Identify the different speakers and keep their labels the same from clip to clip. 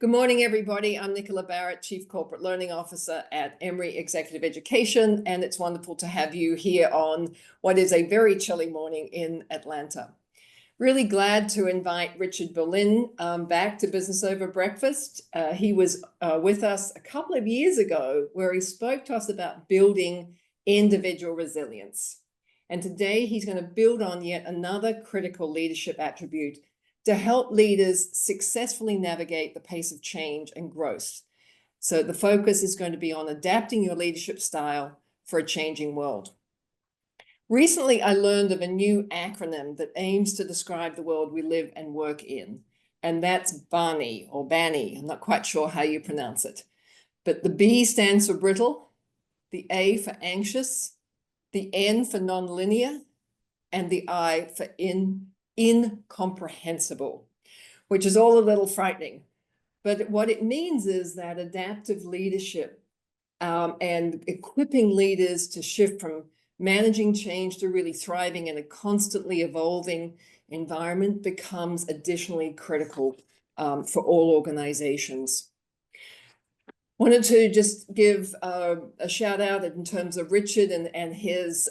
Speaker 1: Good morning, everybody. I'm Nicola Barrett, Chief Corporate Learning Officer at Emory Executive Education, and it's wonderful to have you here on what is a very chilly morning in Atlanta. Really glad to invite Richard Berlin back to Business Over Breakfast. He was with us a couple of years ago where he spoke to us about building individual resilience. And today he's going to build on yet another critical leadership attribute to help leaders successfully navigate the pace of change and growth. So the focus is going to be on adapting your leadership style for a changing world. Recently, I learned of a new acronym that aims to describe the world we live and work in, and that's BANI or BANI. I'm not quite sure how you pronounce it, but the B stands for brittle, the A for anxious, the N for nonlinear, and the I for incomprehensible, which is all a little frightening. But what it means is that adaptive leadership and equipping leaders to shift from managing change to really thriving in a constantly evolving environment becomes additionally critical for all organizations. Wanted to just give a shout out in terms of Richard and his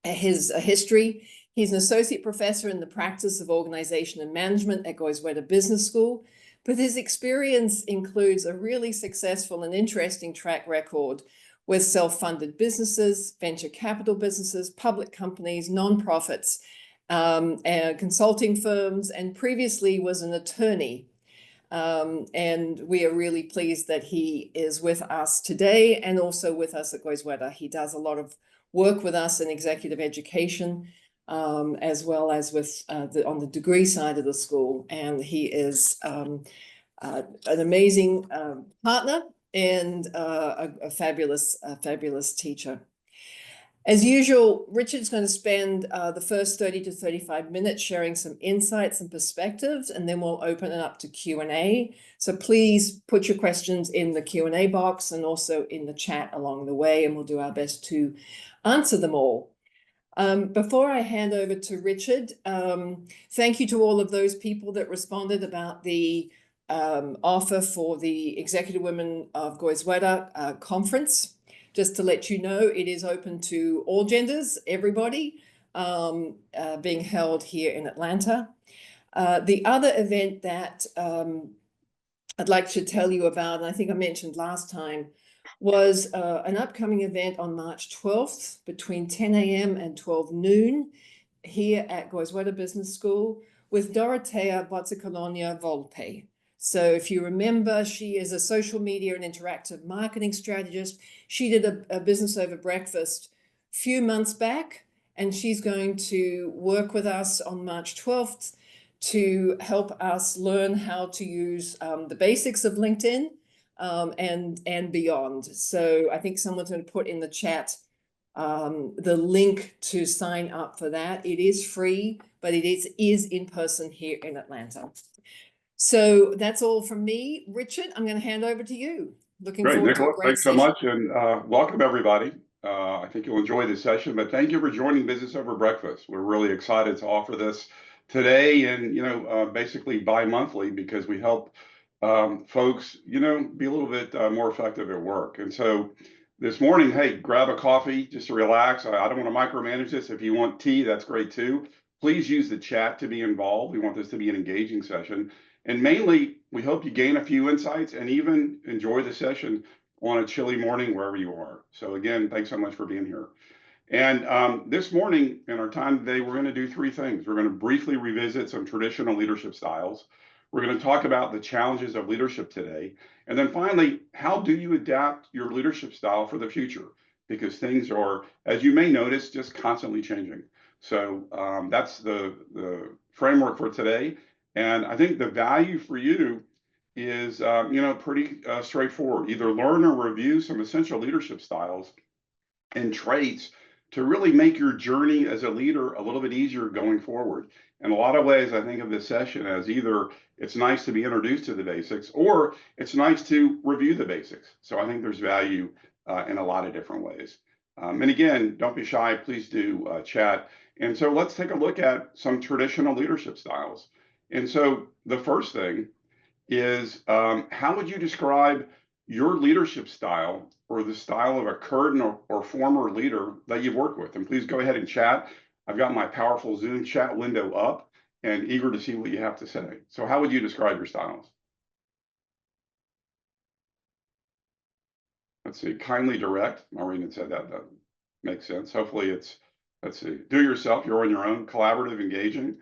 Speaker 1: history. He's an associate professor in the practice of organization and management at Goizueta Business School, but his experience includes a really successful and interesting track record with self-funded businesses, venture capital businesses, public companies, nonprofits, and consulting firms, and previously was an attorney. And we are really pleased that he is with us today and also with us at Goizueta. He does a lot of work with us in executive education, as well as with on the degree side of the school. And he is an amazing partner and a fabulous teacher. As usual, Richard's going to spend the first 30 to 35 minutes sharing some insights and perspectives, and then we'll open it up to Q&A. So please put your questions in the Q&A box and also in the chat along the way, and we'll do our best to answer them all. Before I hand over to Richard, thank you to all of those people that responded about the offer for the Executive Women of Goizueta conference. Just to let you know, it is open to all genders, everybody, being held here in Atlanta. The other event that I'd like to tell you about, and I think I mentioned last time, was an upcoming event on March 12th between 10 a.m. and 12 noon here at Goizueta Business School with Dorotea Bozzacolonia Volpe. So if you remember, she is a social media and interactive marketing strategist. She did a Business Over Breakfast a few months back, and she's going to work with us on March 12th to help us learn how to use the basics of LinkedIn and beyond. So I think someone's going to put in the chat the link to sign up for that. It is free, but it is in person here in Atlanta. So that's all from me. Richard, I'm going to hand over to you. Looking forward to a great
Speaker 2: thanks
Speaker 1: session.
Speaker 2: so much, and welcome everybody. I think you'll enjoy this session, but thank you for joining Business Over Breakfast. We're really excited to offer this today and, basically bi-monthly, because we help folks, be a little bit more effective at work. And so this morning, hey, grab a coffee just to relax. I don't want to micromanage this. If you want tea, that's great too. Please use the chat to be involved. We want this to be an engaging session. And mainly, we hope you gain a few insights and even enjoy the session on a chilly morning wherever you are. So again, thanks so much for being here. And this morning, in our time today, we're going to do three things. We're going to briefly revisit some traditional leadership styles. We're going to talk about the challenges of leadership today. And then finally, how do you adapt your leadership style for the future? Because things are, as you may notice, just constantly changing. So that's the framework for today. And I think the value for you is, pretty straightforward. Either learn or review some essential leadership styles and traits to really make your journey as a leader a little bit easier going forward. In a lot of ways, I think of this session as either it's nice to be introduced to the basics or it's nice to review the basics. So I think there's value in a lot of different ways. And again, don't be shy, please do chat. And so let's take a look at some traditional leadership styles. And so the first thing is how would you describe your leadership style or the style of a current or former leader that you've worked with? And please go ahead and chat. I've got my powerful Zoom chat window up and eager to see what you have to say. So how would you describe your styles? Let's see, kindly direct. Maureen had said that. That makes sense. Hopefully it's, let's see, do yourself, you're on your own, collaborative, engaging.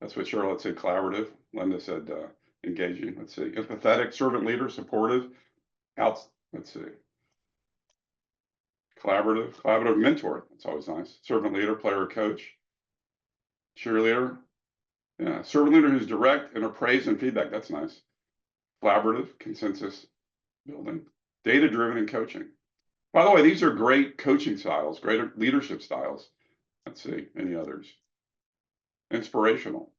Speaker 2: That's what Charlotte said, collaborative. Linda said engaging. Let's see, empathetic, servant leader, supportive. Let's see, collaborative mentor. That's always nice. Servant leader, player, coach, cheerleader. Yeah, servant leader who's direct in her praise and feedback. That's nice. Collaborative, consensus building, data driven, and coaching. By the way, these are great coaching styles, great leadership styles. Let's see, any others? Inspirational.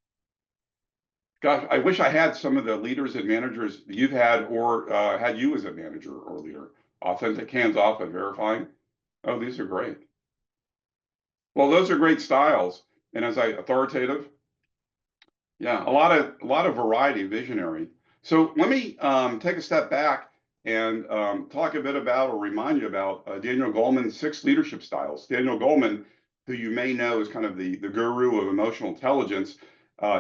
Speaker 2: Gosh, I wish I had some of the leaders and managers you've had or had you as a manager or leader. Authentic, hands off, and verifying. Oh, these are great. Well, those are great styles. And as authoritative, yeah, a lot of variety, visionary. So let me take a step back and talk a bit about or remind you about Daniel Goleman's 6 leadership styles. Daniel Goleman, who you may know is kind of the guru of emotional intelligence,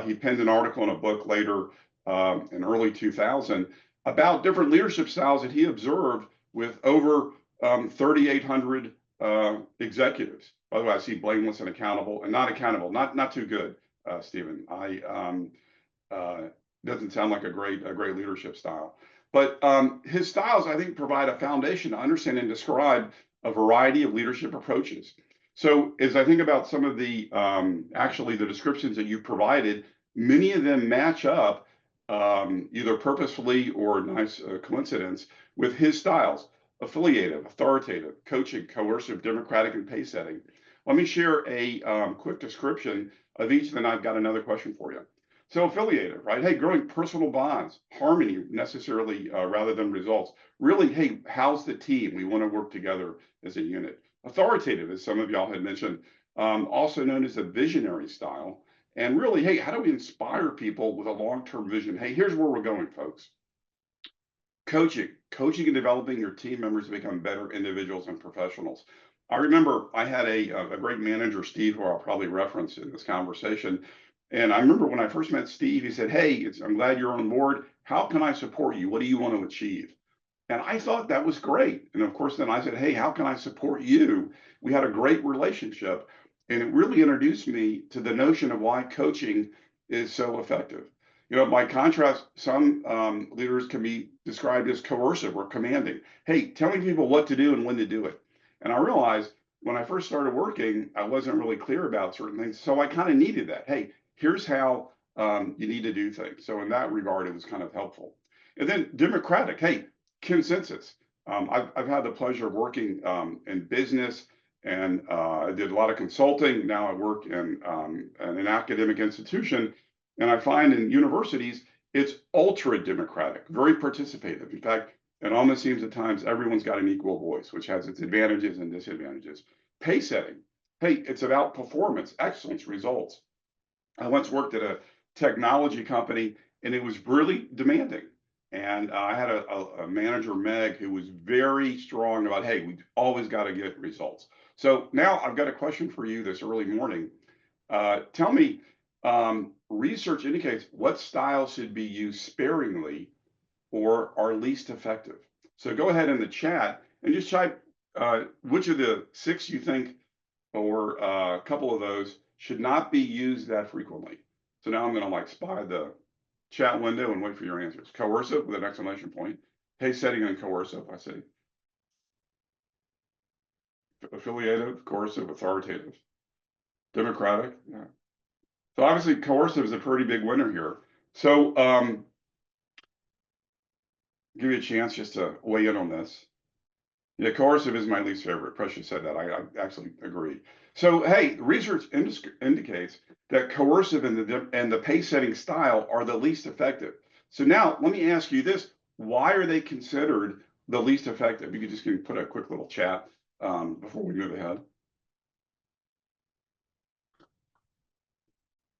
Speaker 2: he penned an article in a book later in early 2000 about different leadership styles that he observed with over 3,800 executives. By the way, I see blameless and accountable and not accountable, not too good. Stephen. Doesn't sound like a great leadership style. But his styles, I think, provide a foundation to understand and describe a variety of leadership approaches. So as I think about some of the actually the descriptions that you provided, many of them match up either purposefully or nice coincidence with his styles: affiliative, authoritative, coaching, coercive, democratic, and pace setting. Let me share a quick description of each, then I've got another question for you. So affiliative, right? Hey, growing personal bonds, harmony necessarily rather than results. Really, hey, how's the team? We want to work together as a unit. Authoritative, as some of y'all had mentioned, also known as a visionary style. And really, hey, how do we inspire people with a long-term vision? Hey, here's where we're going, folks. Coaching and developing your team members to become better individuals and professionals. I remember I had a great manager, Steve, who I'll probably reference in this conversation. And I remember when I first met Steve, he said, hey, I'm glad you're on board. How can I support you? What do you want to achieve? And I thought that was great. And of course, then I said, hey, how can I support you? We had a great relationship. And it really introduced me to the notion of why coaching is so effective. You know, by contrast, some leaders can be described as coercive or commanding. Hey, telling people what to do and when to do it. And I realized when I first started working, I wasn't really clear about certain things. So I kind of needed that. Hey, here's how you need to do things. So in that regard, it was kind of helpful. And then democratic. Hey, consensus. I've had the pleasure of working in business, and I did a lot of consulting. Now I work in an academic institution, and I find in universities, it's ultra democratic, very participative. In fact, it almost seems at times everyone's got an equal voice, which has its advantages and disadvantages. Pace setting. Hey, it's about performance, excellence, results. I once worked at a technology company, and it was really demanding. And I had a manager, Meg, who was very strong about, hey, we always got to get results. So now I've got a question for you this early morning. Tell me, research indicates what styles should be used sparingly or are least effective. So go ahead in the chat and just type which of the 6 you think, or a couple of those, should not be used that frequently. So now I'm going to like spy the chat window and wait for your answers. Coercive with an exclamation point. Pace setting and coercive, I see. Affiliative, coercive, authoritative. Democratic, yeah. So obviously coercive is a pretty big winner here. So give you a chance just to weigh in on this. Yeah, coercive is my least favorite. Precious said that. I actually agree. So, hey, research indicates that coercive and the pace setting style are the least effective. So now let me ask you this. Why are they considered the least effective? You could just put a quick little chat before we move ahead.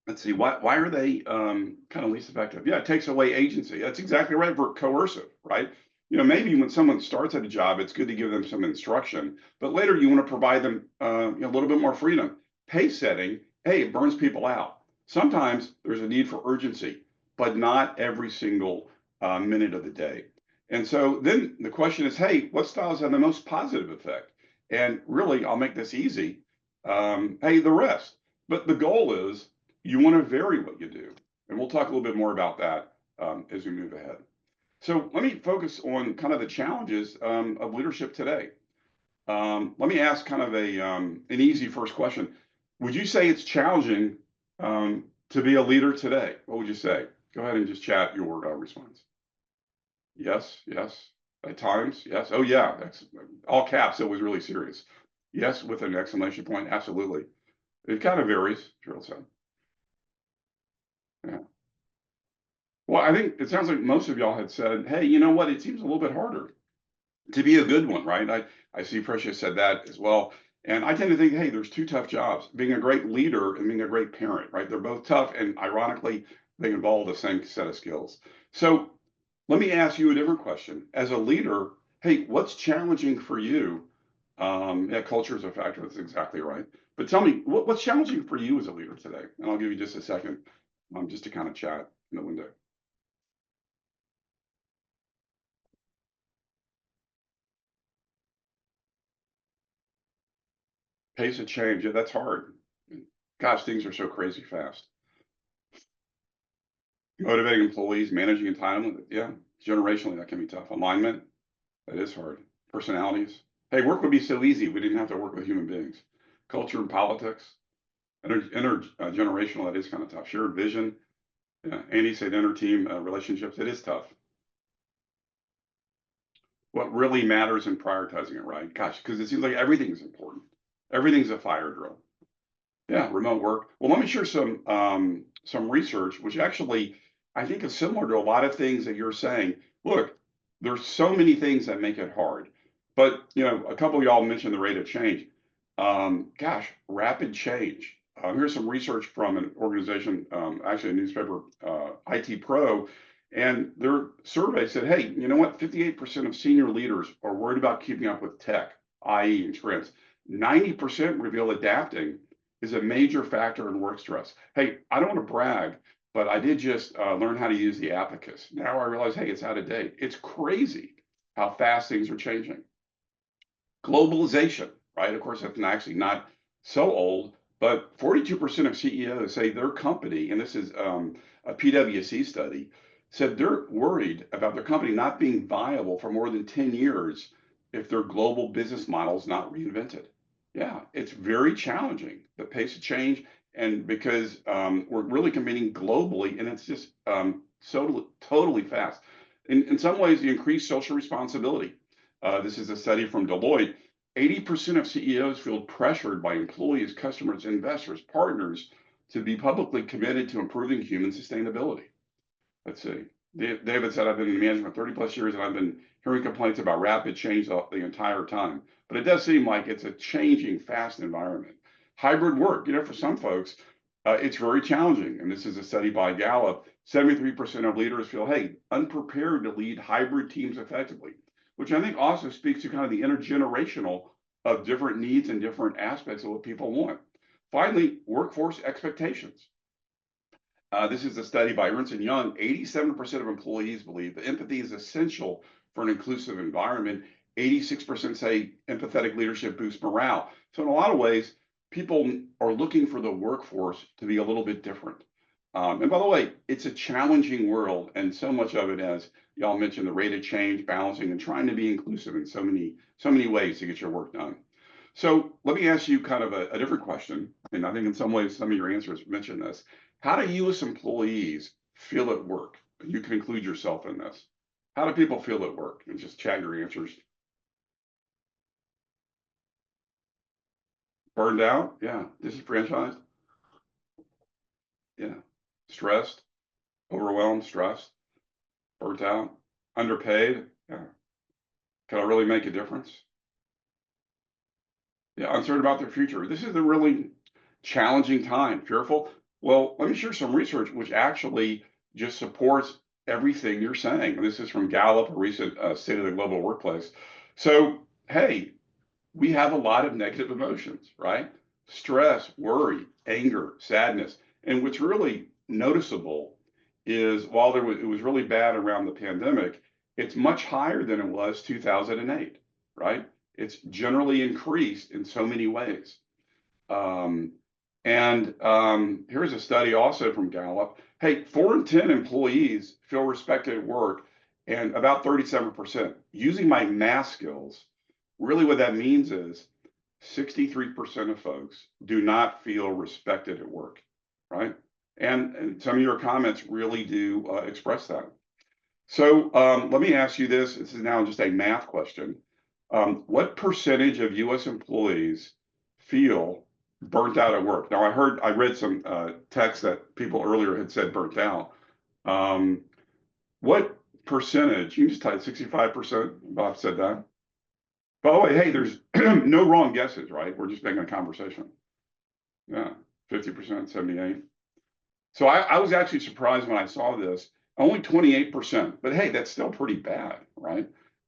Speaker 2: let's see, why are they kind of least effective? Yeah, it takes away agency. That's exactly right. For coercive, right? Maybe when someone starts at a job, it's good to give them some instruction, but later you want to provide them a little bit more freedom. Pace setting, hey, it burns people out. Sometimes there's a need for urgency, but not every single minute of the day. And so then the question is, hey, what styles have the most positive effect? And really, I'll make this easy. Hey, the rest. But the goal is you want to vary what you do. And we'll talk a little bit more about that as we move ahead. So let me focus on kind of the challenges of leadership today. Let me ask kind of an easy first question. Would you say it's challenging to be a leader today? What would you say? Go ahead and just chat your response. Yes, yes. At times, yes. Oh, yeah. That's all caps. It was really serious. Yes, with an exclamation point. Absolutely. It kind of varies, Cheryl said. Yeah. Well, I think it sounds like most of y'all had said, hey, you know what? It seems a little bit harder to be a good one, right? I see Precious said that as well. And I tend to think, hey, there's two tough jobs, being a great leader and being a great parent, right? They're both tough. And ironically, they involve the same set of skills. So let me ask you a different question. As a leader, hey, what's challenging for you? Yeah, culture is a factor. That's exactly right. But tell me, what's challenging for you as a leader today? And I'll give you just a second, just to kind of chat in the window. Pace of change, yeah, that's hard. Gosh, things are so crazy fast. Motivating employees, managing entitlement, yeah, generationally that can be tough. Alignment, that is hard. Personalities. Hey, work would be so easy if we didn't have to work with human beings. Culture and politics, intergenerational, that is kind of tough. Shared vision. Yeah, Andy said inter-team relationships, it is tough. What really matters in prioritizing it, right? Gosh, because it seems like everything is important. Everything's a fire drill. Yeah, remote work. Well, let me share some research, which actually I think is similar to a lot of things that you're saying. Look, there's so many things that make it hard, but a couple of y'all mentioned the rate of change. Gosh, rapid change. Here's some research from an organization, actually a newspaper, IT Pro, and their survey said, hey, you know what? 58% of senior leaders are worried about keeping up with tech, i.e., and trends. 90% reveal adapting is a major factor in work stress. Hey, I don't want to brag, but I did just learn how to use the abacus. Now I realize, hey, it's out of date. It's crazy how fast things are changing. Globalization, right? Of course, that's actually not so old, but 42% of CEOs say their company, and this is a PwC study, said they're worried about their company not being viable for more than 10 years if their global business model is not reinvented. Yeah, it's very challenging, the pace of change, and because we're really competing globally, and it's just so totally fast. In some ways, the increased social responsibility. This is a study from Deloitte. 80% of CEOs feel pressured by employees, customers, investors, partners to be publicly committed to improving human sustainability. Let's see. David said, I've been in management 30 plus years and I've been hearing complaints about rapid change the entire time. But it does seem like it's a changing, fast environment. Hybrid work, for some folks, it's very challenging. And this is a study by Gallup. 73% of leaders feel, hey, unprepared to lead hybrid teams effectively, which I think also speaks to kind of the intergenerational of different needs and different aspects of what people want. Finally, workforce expectations. This is a study by Ernst & Young. 87% of employees believe that empathy is essential for an inclusive environment. 86% say empathetic leadership boosts morale. So in a lot of ways, people are looking for the workforce to be a little bit different. And by the way, it's a challenging world, and so much of it, as y'all mentioned, the rate of change, balancing, and trying to be inclusive in so many ways to get your work done. So let me ask you kind of a different question, and I think in some ways some of your answers mention this. How do you as employees feel at work? You can include yourself in this. How do people feel at work? And just chat your answers. Burned out? Yeah. Disenfranchised? Yeah. Stressed? Overwhelmed? Stressed? Burnt out? Underpaid? Yeah. Can I really make a difference? Yeah. Uncertain about their future. This is a really challenging time. Fearful? Well, let me share some research which actually just supports everything you're saying. And this is from Gallup, a recent State of the Global Workplace. So, hey, we have a lot of negative emotions, right? Stress, worry, anger, sadness. And what's really noticeable is while it was really bad around the pandemic, it's much higher than it was 2008, right? It's generally increased in so many ways. Um, here's a study also from Gallup. Hey, 4 in 10 employees feel respected at work, and about 37%. Using my math skills, really what that means is 63% of folks do not feel respected at work, right? And some of your comments really do express that. So let me ask you this. This is now just a math question. What percentage of US employees feel burnt out at work? Now, I read some text that people earlier had said burnt out. Um, what percentage? You can just type 65%. Bob said that. By the way, hey, there's no wrong guesses, right? We're just making a conversation. Yeah, 50%, 78. So I was actually surprised when I saw this, only 28%, but hey, that's still pretty bad, right?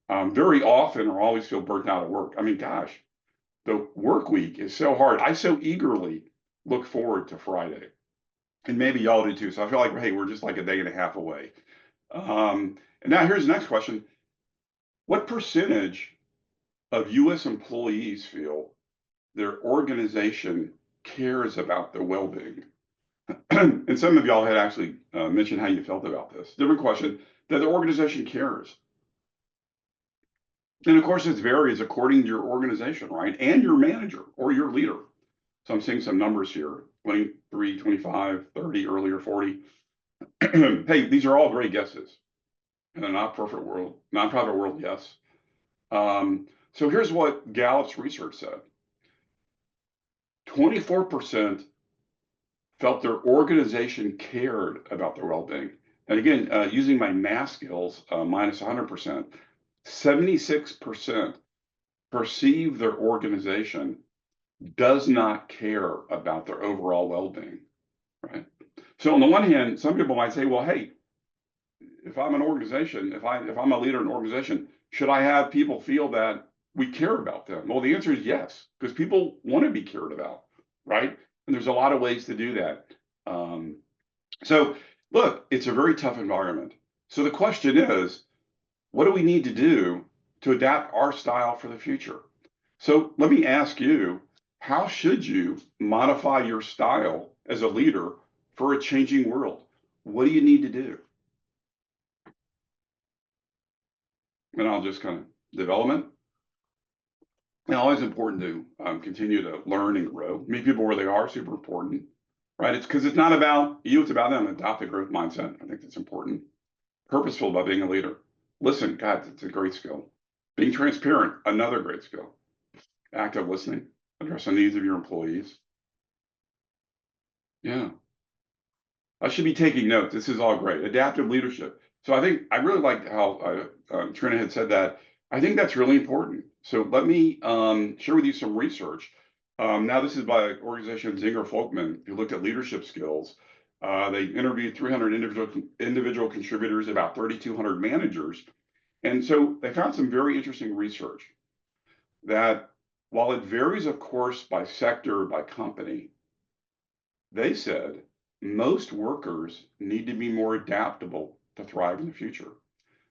Speaker 2: Very often or always feel burnt out at work. I mean, gosh, the work week is so hard. I so eagerly look forward to Friday, and maybe y'all do too. So I feel like, hey, we're just like a day and a half away. And now here's the next question. What percentage of US employees feel their organization cares about their well-being? And some of y'all had actually mentioned how you felt about this. Different question, that the organization cares. And of course, it varies according to your organization, right? And your manager or your leader. So I'm seeing some numbers here, 23, 25, 30, earlier 40. Hey, these are all great guesses. In a nonprofit world, yes. So here's what Gallup's research said. 24% felt their organization cared about their well-being. And again, using my math skills, minus 100%, 76% perceive their organization does not care about their overall well-being, right? So on the one hand, some people might say, well, hey, if I'm an organization, if I'm a leader in an organization, should I have people feel that we care about them? Well, the answer is yes, because people want to be cared about, right? And there's a lot of ways to do that. So look, it's a very tough environment. So the question is, what do we need to do to adapt our style for the future? So let me ask you, how should you modify your style as a leader for a changing world? What do you need to do? And I'll just kind of development. And always important to continue to learn and grow. Meet people where they are, super important, right? It's because it's not about you, it's about them. Adopt a growth mindset. I think that's important. Purposeful about being a leader. Listen, God, it's a great skill. Being transparent, another great skill. Active listening, address the needs of your employees. Yeah. I should be taking notes. This is all great. Adaptive leadership. So I think I really liked how Trina had said that. I think that's really important. So let me share with you some research. Now, this is by organization Zinger Folkman, who looked at leadership skills. They interviewed 300 individual contributors, about 3,200 managers. And so they found some very interesting research that while it varies, of course, by sector, by company, they said most workers need to be more adaptable to thrive in the future.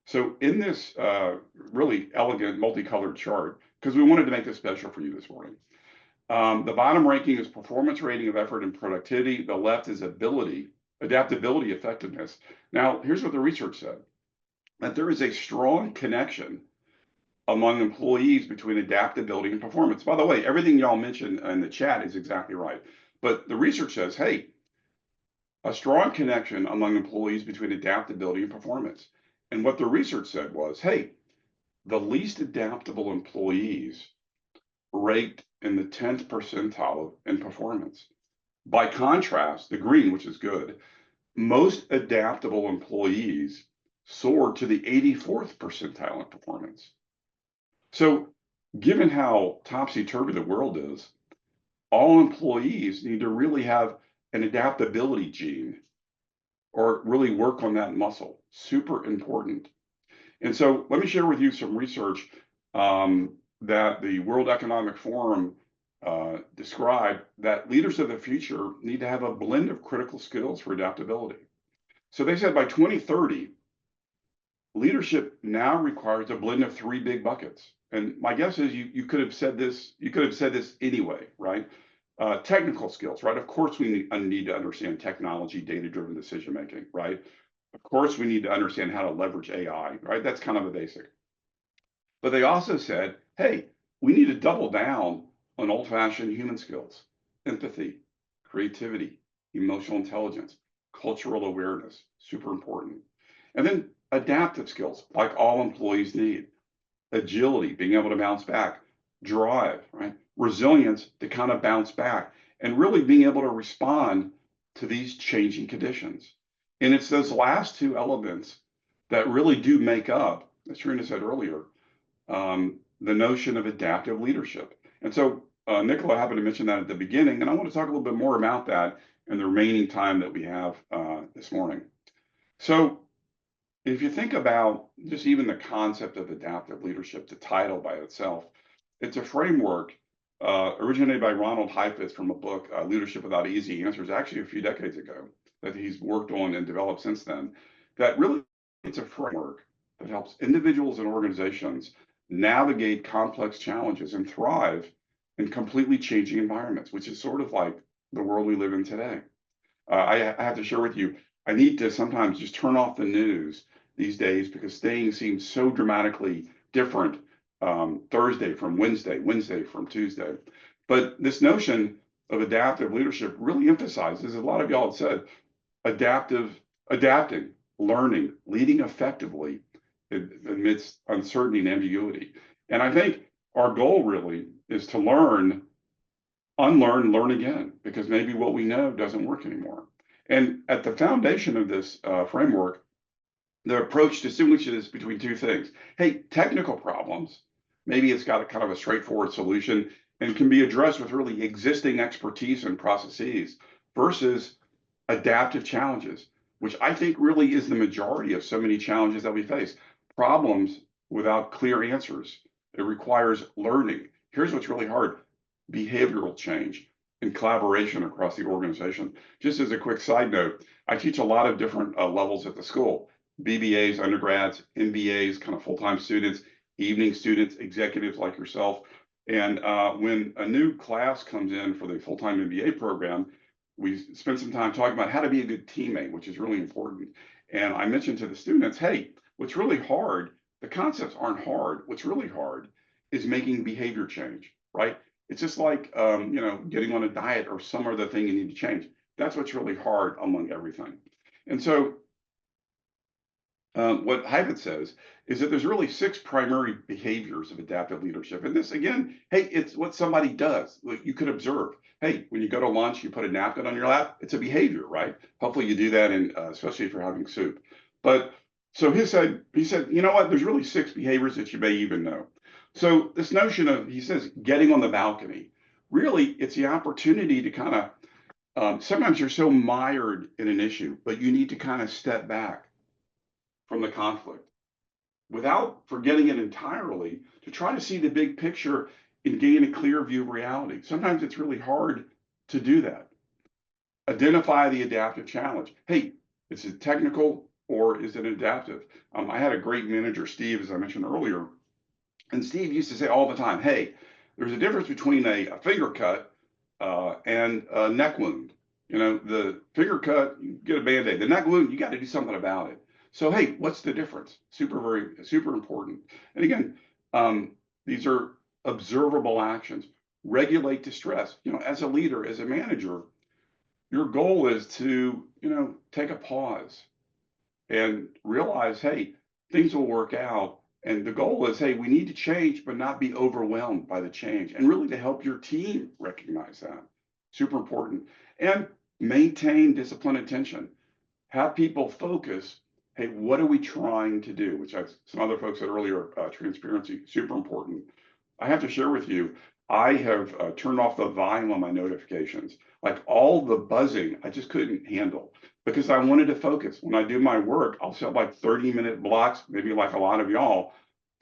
Speaker 2: So in this really elegant multicolored chart, because we wanted to make this special for you this morning, the bottom ranking is performance rating of effort and productivity. The left is ability, adaptability, effectiveness. Now, here's what the research said, that there is a strong connection among employees between adaptability and performance. By the way, everything y'all mentioned in the chat is exactly right. But the research says, hey, a strong connection among employees between adaptability and performance. And what the research said was, hey, the least adaptable employees ranked in the 10th percentile in performance. By contrast, the green, which is good, most adaptable employees soared to the 84th percentile in performance. So given how topsy-turvy the world is, all employees need to really have an adaptability gene or really work on that muscle. Super important. And so let me share with you some research that the World Economic Forum described that leaders of the future need to have a blend of critical skills for adaptability. So they said by 2030, leadership now requires a blend of three big buckets. And my guess is you could have said this, anyway, right? Technical skills, right? Of course, we need to understand technology, data-driven decision making, right? Of course, we need to understand how to leverage AI, right? That's kind of a basic. But they also said, hey, we need to double down on old-fashioned human skills, empathy, creativity, emotional intelligence, cultural awareness, super important. And then adaptive skills, like all employees need, agility, being able to bounce back, drive, right? Resilience to kind of bounce back, and really being able to respond to these changing conditions. And it's those last two elements that really do make up, as Trina said earlier, the notion of adaptive leadership. And so Nicola happened to mention that at the beginning, and I want to talk a little bit more about that in the remaining time that we have this morning. So if you think about just even the concept of adaptive leadership, the title by itself, it's a framework originated by Ronald Heifetz from a book, Leadership Without Easy Answers, actually a few decades ago, that he's worked on and developed since then, that really it's a framework that helps individuals and organizations navigate complex challenges and thrive in completely changing environments, which is sort of like the world we live in today. I have to share with you, I need to sometimes just turn off the news these days because things seem so dramatically different Thursday from Wednesday, Wednesday from Tuesday. But this notion of adaptive leadership really emphasizes, as a lot of y'all have said, adapting, learning, leading effectively amidst uncertainty and ambiguity. And I think our goal really is to learn, unlearn, learn again, because maybe what we know doesn't work anymore. And at the foundation of this framework, the approach distinguishes between two things. Hey, technical problems, maybe it's got a kind of a straightforward solution and can be addressed with really existing expertise and processes versus adaptive challenges, which I think really is the majority of so many challenges that we face. Problems without clear answers. It requires learning. Here's what's really hard: behavioral change and collaboration across the organization. Just as a quick side note, I teach a lot of different levels at the school: BBAs, undergrads, MBAs, kind of full-time students, evening students, executives like yourself. And when a new class comes in for the full-time MBA program, we spend some time talking about how to be a good teammate, which is really important. And I mentioned to the students, hey, what's really hard, the concepts aren't hard. What's really hard is making behavior change, right? It's just like, getting on a diet or some other thing you need to change. That's what's really hard among everything. And so what Heifetz says is that there's really 6 primary behaviors of adaptive leadership. And this, again, hey, it's what somebody does. You could observe. Hey, when you go to lunch, you put a napkin on your lap. It's a behavior, right? Hopefully you do that, especially if you're having soup. But so he said, you know what? There's really 6 behaviors that you may even know. So this notion of, he says, getting on the balcony, really, it's the opportunity to kind of, sometimes you're so mired in an issue, but you need to kind of step back from the conflict without forgetting it entirely, to try to see the big picture and gain a clear view of reality. Sometimes it's really hard to do that. Identify the adaptive challenge. Hey, is it technical or is it adaptive? I had a great manager, Steve, as I mentioned earlier, and Steve used to say all the time, hey, there's a difference between a finger cut and a neck wound. The finger cut, you get a Band-Aid. The neck wound, you got to do something about it. So, hey, what's the difference? Super important. And again, these are observable actions. Regulate distress. As a leader, as a manager, your goal is to, take a pause and realize, hey, things will work out. And the goal is, hey, we need to change, but not be overwhelmed by the change. And really to help your team recognize that. Super important. And maintain discipline and attention. Have people focus, hey, what are we trying to do? Which some other folks said earlier, transparency, super important. I have to share with you, I have turned off the volume on my notifications. Like all the buzzing, I just couldn't handle because I wanted to focus. When I do my work, I'll set like 30-minute blocks, maybe like a lot of y'all,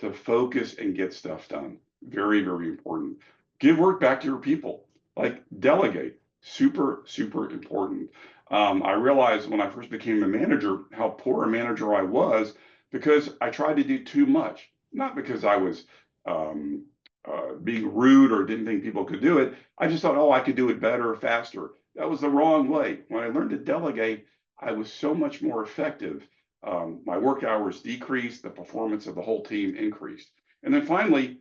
Speaker 2: to focus and get stuff done. Very, very important. Give work back to your people. Like delegate. Super, super important. I realized when I first became a manager how poor a manager I was because I tried to do too much. Not because I was being rude or didn't think people could do it. I just thought, oh, I could do it better or faster. That was the wrong way. When I learned to delegate, I was so much more effective. My work hours decreased, the performance of the whole team increased. And then finally,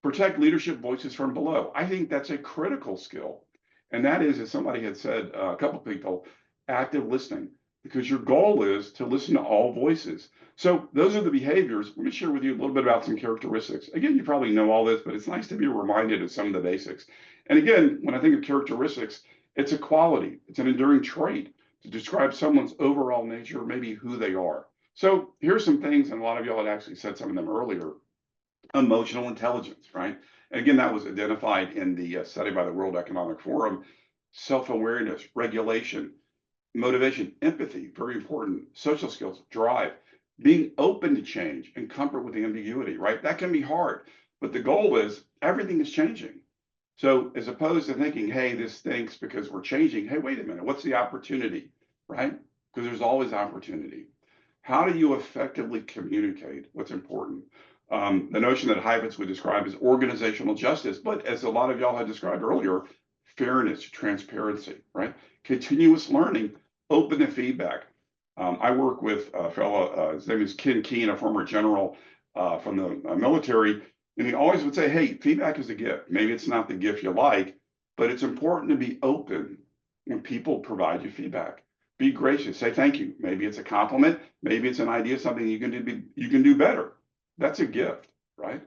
Speaker 2: protect leadership voices from below. I think that's a critical skill. And that is, as somebody had said, a couple of people, active listening, because your goal is to listen to all voices. So those are the behaviors. Let me share with you a little bit about some characteristics. Again, you probably know all this, but it's nice to be reminded of some of the basics. And again, when I think of characteristics, it's a quality, it's an enduring trait to describe someone's overall nature, maybe who they are. So here's some things, and a lot of y'all had actually said some of them earlier. Emotional intelligence, right? And again, that was identified in the study by the World Economic Forum. Self-awareness, regulation, motivation, empathy, very important. Social skills, drive, being open to change and comfort with the ambiguity, right? That can be hard, but the goal is everything is changing. So as opposed to thinking, hey, this stinks because we're changing, hey, wait a minute, what's the opportunity, right? Because there's always opportunity. How do you effectively communicate what's important? The notion that Heifetz would describe as organizational justice, but as a lot of y'all had described earlier, fairness, transparency, right? Continuous learning, open to feedback. I work with a fellow, his name is Ken Keene, a former general from the military, and he always would say, hey, feedback is a gift. Maybe it's not the gift you like, but it's important to be open when people provide you feedback. Be gracious, say thank you. Maybe it's a compliment, maybe it's an idea, something you can do better. That's a gift, right?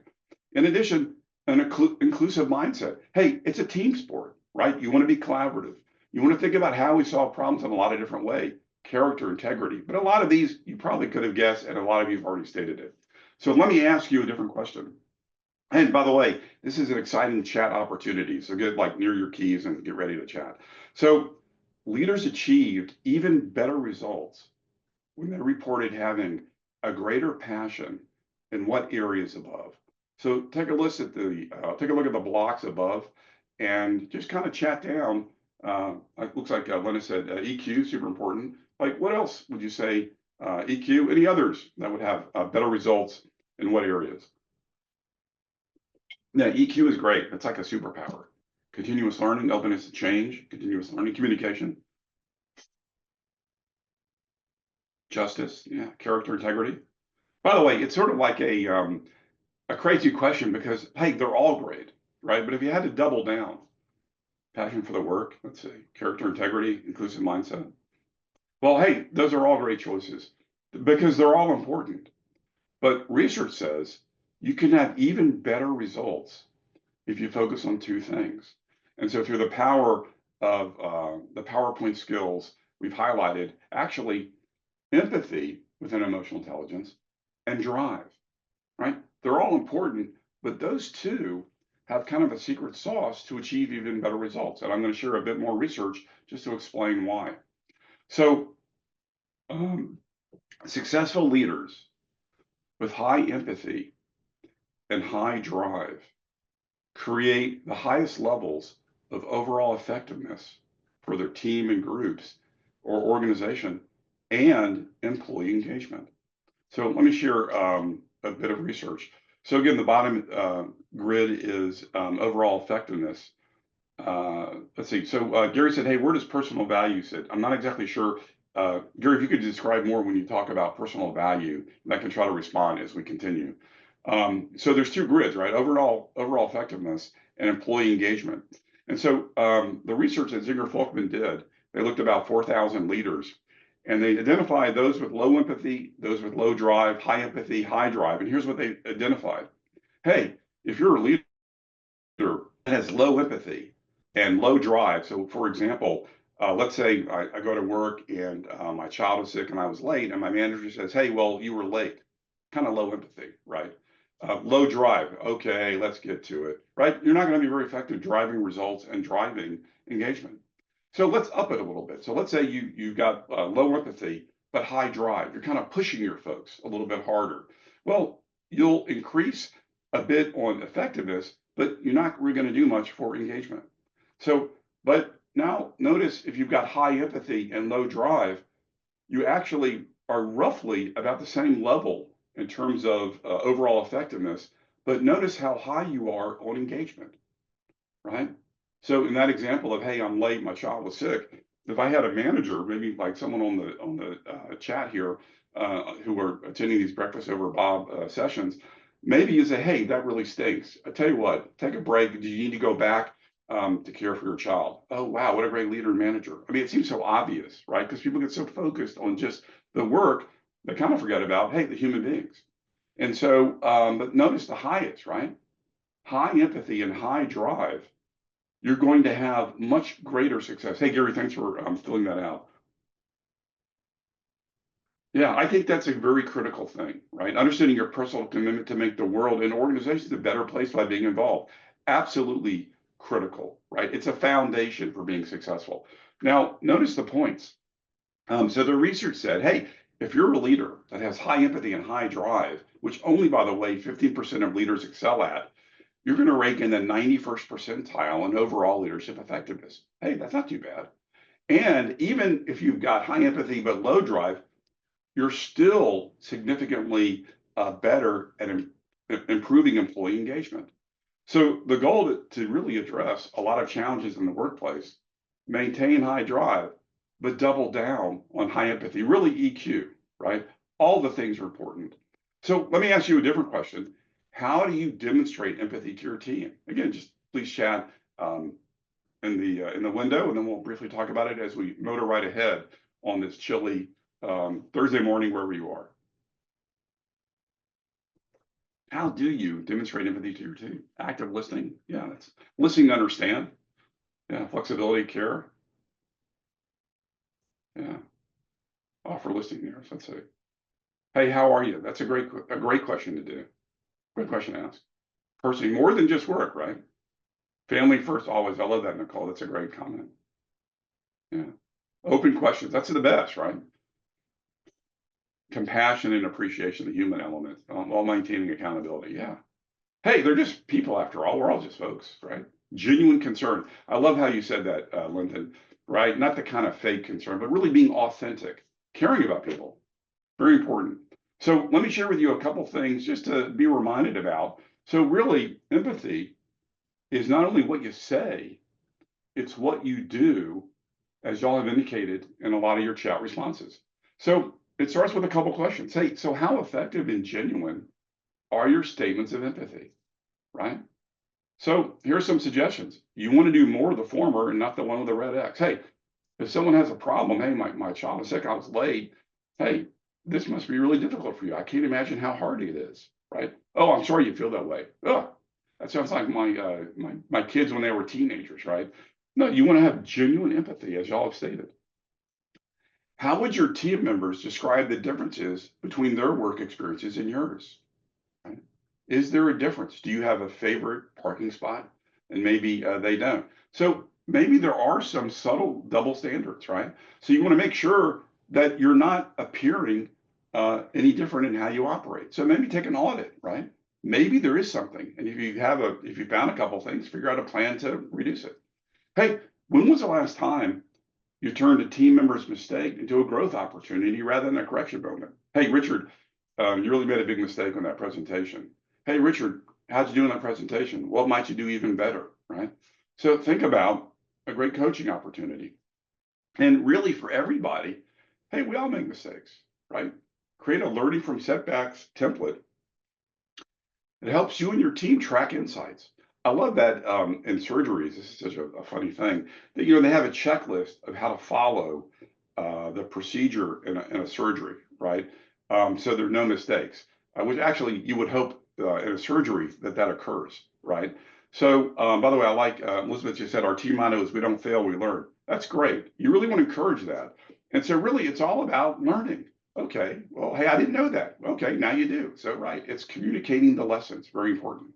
Speaker 2: In addition, an inclusive mindset. Hey, it's a team sport, right? You want to be collaborative. You want to think about how we solve problems in a lot of different ways. Character, integrity. But a lot of these you probably could have guessed, and a lot of you have already stated it. So let me ask you a different question. And by the way, this is an exciting chat opportunity. So get like near your keys and get ready to chat. So leaders achieved even better results when they reported having a greater passion in what areas above. So take a look at the blocks above, and just kind of chat down. It looks like Lena said EQ, super important. Like what else would you say? EQ, any others that would have better results in what areas? Yeah, EQ is great. It's like a superpower. Continuous learning, openness to change, continuous learning, communication, justice, yeah, character, integrity. By the way, it's sort of like a crazy question because, hey, they're all great, right? But if you had to double down, passion for the work, let's see, character, integrity, inclusive mindset. Well, hey, those are all great choices because they're all important. But research says you can have even better results if you focus on two things. And so through the power of the PowerPoint skills we've highlighted, actually empathy within emotional intelligence and drive, right? They're all important, but those two have kind of a secret sauce to achieve even better results. And I'm going to share a bit more research just to explain why. So successful leaders with high empathy and high drive create the highest levels of overall effectiveness for their team and groups or organization and employee engagement. So let me share a bit of research. So again, the bottom grid is overall effectiveness. Let's see. So Gary said, hey, where does personal value sit? I'm not exactly sure. Gary, if you could describe more when you talk about personal value, and I can try to respond as we continue. So there's two grids, right? Overall effectiveness and employee engagement. And so the research that Zinger Folkman did, they looked at about 4,000 leaders, and they identified those with low empathy, those with low drive, high empathy, high drive. And here's what they identified. Hey, if you're a leader that has low empathy and low drive, so for example, let's say I go to work and my child was sick and I was late, and my manager says, hey, well, you were late. Kind of low empathy, right? Low drive. Okay, let's get to it. right? You're not going to be very effective driving results and driving engagement. So let's up it a little bit. So let's say you've got low empathy, but high drive. You're kind of pushing your folks a little bit harder. Well, you'll increase a bit on effectiveness, but you're not really going to do much for engagement. So, but now notice if you've got high empathy and low drive, you actually are roughly about the same level in terms of overall effectiveness, but notice how high you are on engagement, right? So in that example of, hey, I'm late, my child was sick, if I had a manager, maybe like someone on the chat here who are attending these breakfast over Bob sessions, maybe you say, hey, that really stinks. I tell you what, take a break. Do you need to go back to care for your child? Oh, wow, what a great leader and manager. I mean, it seems so obvious, right? Because people get so focused on just the work, they kind of forget about, hey, the human beings. And so, but notice the highest, right? High empathy and high drive, you're going to have much greater success. Hey, Gary, thanks for filling that out. Yeah, I think that's a very critical thing, right? Understanding your personal commitment to make the world and organizations a better place by being involved. Absolutely critical, right? It's a foundation for being successful. Now, notice the points. So the research said, hey, if you're a leader that has high empathy and high drive, which only, by the way, 15% of leaders excel at, you're going to rank in the 91st percentile in overall leadership effectiveness. Hey, that's not too bad. And even if you've got high empathy but low drive, you're still significantly better at improving employee engagement. So the goal to really address a lot of challenges in the workplace, maintain high drive, but double down on high empathy, really EQ, right? All the things are important. So let me ask you a different question. How do you demonstrate empathy to your team? Again, just please chat in the window, and then we'll briefly talk about it as we motor right ahead on this chilly Thursday morning, wherever you are. How do you demonstrate empathy to your team? Active listening. Yeah, that's listening to understand. Yeah, flexibility, care. Yeah, offer listening there. So let's say, hey, how are you? That's a great question to do. Great question to ask. Personally, more than just work, right? Family first, always. I love that, Nicole. That's a great comment. Yeah. Open questions. That's the best, right? Compassion and appreciation, the human element, while maintaining accountability. Yeah. Hey, they're just people after all. We're all just folks, right? Genuine concern. I love how you said that, Lyndon, right? Not the kind of fake concern, but really being authentic, caring about people. Very important. So let me share with you a couple things just to be reminded about. So really, empathy is not only what you say, it's what you do, as y'all have indicated in a lot of your chat responses. So it starts with a couple questions. Hey, so how effective and genuine are your statements of empathy, right? So here's some suggestions. You want to do more of the former and not the one with the red X. Hey, if someone has a problem, hey, my child is sick, I was late. Hey, this must be really difficult for you. I can't imagine how hard it is, right? Oh, I'm sorry you feel that way. Oh, that sounds like my kids when they were teenagers, right? No, you want to have genuine empathy, as y'all have stated. How would your team members describe the differences between their work experiences and yours? Right? Is there a difference? Do you have a favorite parking spot? And maybe they don't. So maybe there are some subtle double standards, right? So you want to make sure that you're not appearing any different in how you operate. So maybe take an audit, right? Maybe there is something. And if you found a couple things, figure out a plan to reduce it. Hey, when was the last time you turned a team member's mistake into a growth opportunity rather than a correction moment? Hey, Richard, you really made a big mistake on that presentation. Hey, Richard, how'd you do in that presentation? What might you do even better, right? So think about a great coaching opportunity. And really for everybody, hey, we all make mistakes, right? Create a learning from setbacks template. It helps you and your team track insights. I love that in surgeries, this is such a funny thing, that they have a checklist of how to follow the procedure in a surgery, right? So there are no mistakes, which actually you would hope in a surgery that occurs, right? So by the way, I like Elizabeth just said, our team motto is we don't fail, we learn. That's great. You really want to encourage that. And so really it's all about learning. Okay, well, hey, I didn't know that. Okay, now you do. So, right, it's communicating the lessons, very important.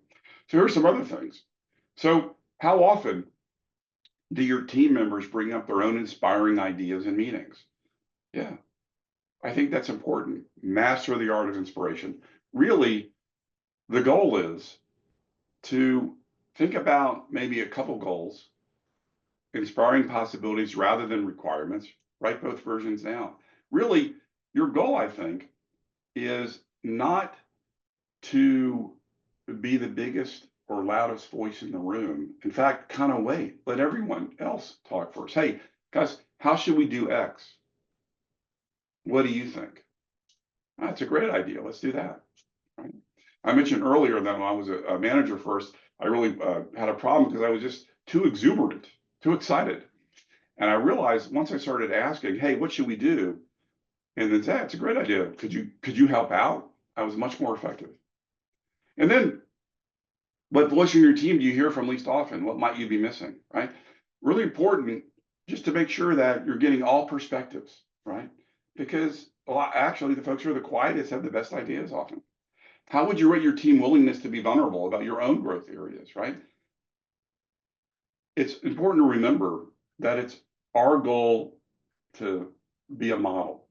Speaker 2: So here's some other things. So how often do your team members bring up their own inspiring ideas in meetings? Yeah, I think that's important. Master the art of inspiration. Really, the goal is to think about maybe a couple goals, inspiring possibilities rather than requirements. Write both versions down. Really, your goal, I think, is not to be the biggest or loudest voice in the room. In fact, kind of wait, let everyone else talk first. Hey, guys, how should we do X? What do you think? That's a great idea. Let's do that. Right? I mentioned earlier that when I was a manager first, I really had a problem because I was just too exuberant, too excited. And I realized once I started asking, hey, what should we do? And then say, it's a great idea. Could you help out? I was much more effective. And then what voice in your team do you hear from least often? What might you be missing? Right? Really important just to make sure that you're getting all perspectives, right? Because actually the folks who are the quietest have the best ideas often. How would you rate your team willingness to be vulnerable about your own growth areas, right? It's important to remember that it's our goal to be a model,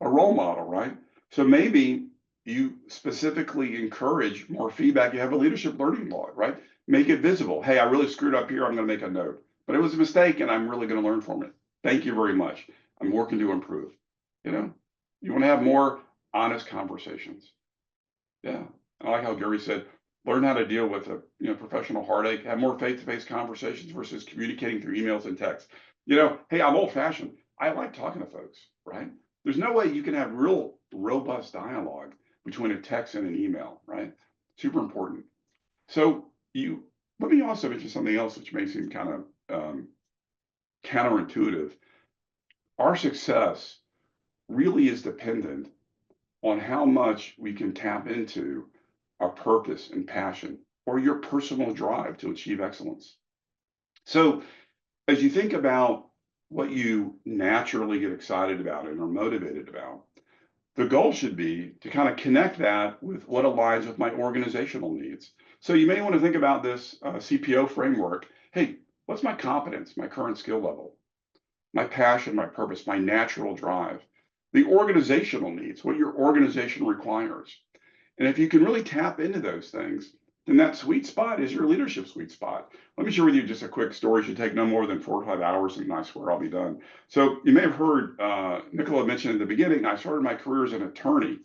Speaker 2: a role model, right? So maybe you specifically encourage more feedback. You have a leadership learning log, right? Make it visible. Hey, I really screwed up here. I'm going to make a note, but it was a mistake and I'm really going to learn from it. Thank you very much. I'm working to improve. You know, you want to have more honest conversations. Yeah. I like how Gary said, learn how to deal with a professional heartache, have more face-to-face conversations versus communicating through emails and text. Hey, I'm old-fashioned. I like talking to folks, right? There's no way you can have real robust dialogue between a text and an email, right? Super important. So let me also mention something else which may seem kind of counterintuitive. Our success really is dependent on how much we can tap into our purpose and passion or your personal drive to achieve excellence. So as you think about what you naturally get excited about and are motivated about, the goal should be to kind of connect that with what aligns with my organizational needs. So you may want to think about this CPO framework. Hey, what's my competence, my current skill level, my passion, my purpose, my natural drive, the organizational needs, what your organization requires. And if you can really tap into those things, then that sweet spot is your leadership sweet spot. Let me share with you just a quick story. It should take no more than 4 or 5 hours, and I swear I'll be done. So you may have heard Nicola mention in the beginning, I started my career as an attorney.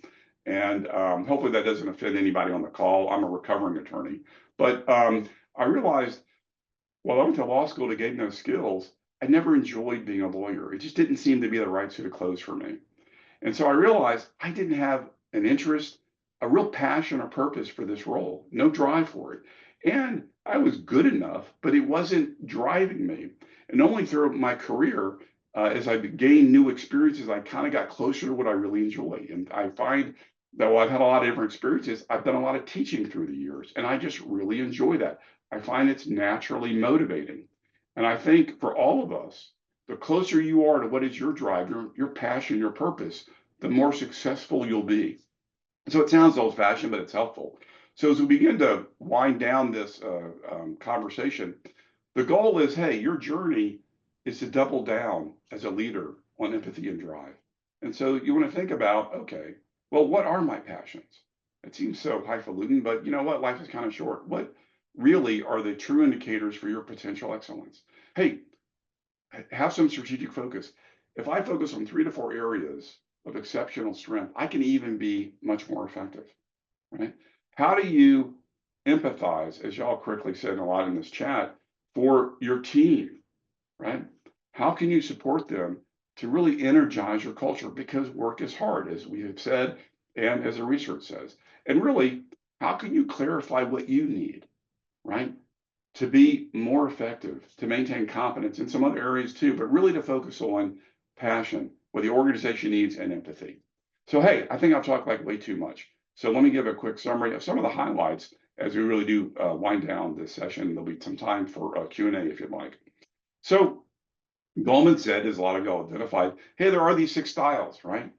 Speaker 2: And hopefully that doesn't offend anybody on the call. I'm a recovering attorney. But I realized while I went to law school to gain those skills, I never enjoyed being a lawyer. It just didn't seem to be the right suit of clothes for me. And so I realized I didn't have an interest, a real passion or purpose for this role, no drive for it. And I was good enough, but it wasn't driving me. And only through my career, as I gained new experiences, I kind of got closer to what I really enjoy. And I find that while I've had a lot of different experiences, I've done a lot of teaching through the years, and I just really enjoy that. I find it's naturally motivating. And I think for all of us, the closer you are to what is your drive, your passion, your purpose, the more successful you'll be. So it sounds old-fashioned, but it's helpful. So as we begin to wind down this conversation, the goal is, hey, your journey is to double down as a leader on empathy and drive. And so you want to think about, okay, well, what are my passions? It seems so highfalutin, but you know what? Life is kind of short. What really are the true indicators for your potential excellence? Hey, have some strategic focus. If I focus on 3 to 4 areas of exceptional strength, I can even be much more effective, right? How do you empathize, as y'all correctly said a lot in this chat, for your team, right? How can you support them to really energize your culture? Because work is hard, as we have said, and as the research says. And really, how can you clarify what you need, right? To be more effective, to maintain competence in some other areas too, but really to focus on passion, what the organization needs, and empathy. So, hey, I think I've talked like way too much. So let me give a quick summary of some of the highlights as we really do wind down this session. There'll be some time for Q&A if you'd like. So Goldman said, as a lot of y'all identified, hey, there are these 6 styles, right?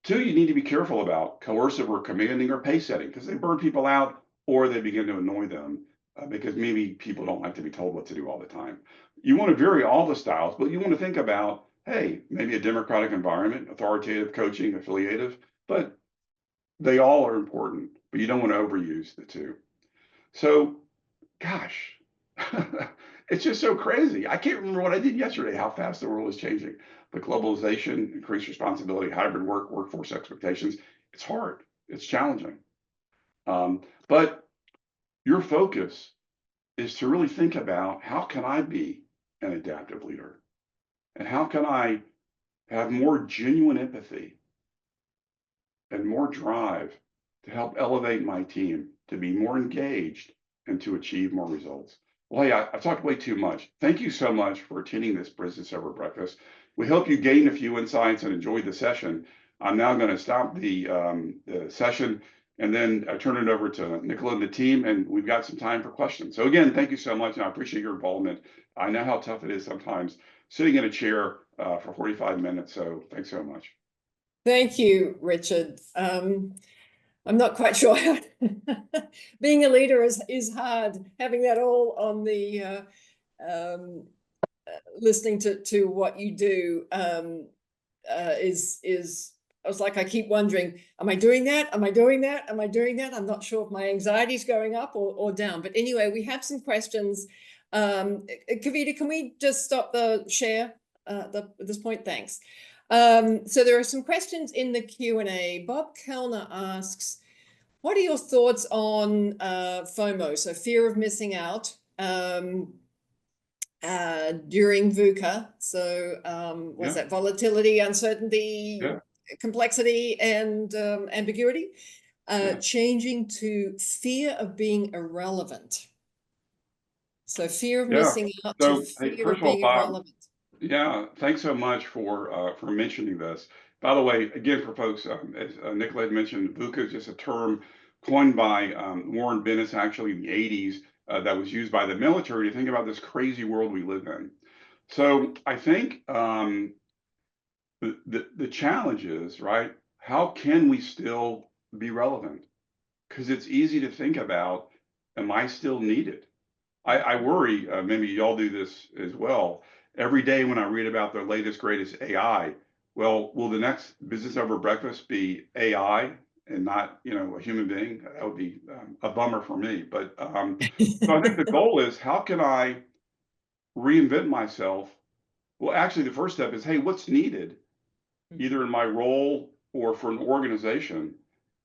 Speaker 2: 2, you need to be careful about coercive or commanding or pace setting because they burn people out or they begin to annoy them because maybe people don't like to be told what to do all the time. You want to vary all the styles, but you want to think about, hey, maybe a democratic environment, authoritative, coaching, affiliative, but they all are important, but you don't want to overuse the two. So, gosh, it's just so crazy. I can't remember what I did yesterday, how fast the world is changing. But globalization, increased responsibility, hybrid work, workforce expectations, it's hard, it's challenging. But your focus is to really think about, how can I be an adaptive leader? And how can I have more genuine empathy and more drive to help elevate my team to be more engaged and to achieve more results? Well, hey, I've talked way too much. Thank you so much for attending this Business Over Breakfast. We hope you gained a few insights and enjoyed the session. I'm now going to stop the session and then turn it over to Nicola and the team, and we've got some time for questions. So again, thank you so much, and I appreciate your involvement. I know how tough it is sometimes sitting in a chair for 45 minutes, so thanks so much.
Speaker 1: Thank you, Richard. I'm not quite sure how being a leader is hard. Having that all on the listening to what you do is. I was like, I keep wondering, am I doing that? Am I doing that? Am I doing that? I'm not sure if my anxiety is going up or down. But anyway, we have some questions. Kavita, can we just stop the share at this point? Thanks. So there are some questions in the Q&A. Bob Kellner asks, what are your thoughts on FOMO, so fear of missing out, during VUCA? So was that volatility, uncertainty, complexity, and ambiguity, changing to fear of being irrelevant? So fear of missing out to fear of being irrelevant.
Speaker 2: Yeah, thanks so much for mentioning this. By the way, again, for folks, as Nicola had mentioned, VUCA is just a term coined by Warren Bennis actually in the 80s that was used by the military to think about this crazy world we live in. So I think the challenge is, right, how can we still be relevant? Because it's easy to think about, am I still needed? I worry, maybe y'all do this as well. Every day when I read about the latest, greatest AI, well, will the next Business Over Breakfast be AI and not, a human being? That would be a bummer for me. But so I think the goal is, how can I reinvent myself? Well, actually, the first step is, hey, what's needed, either in my role or for an organization?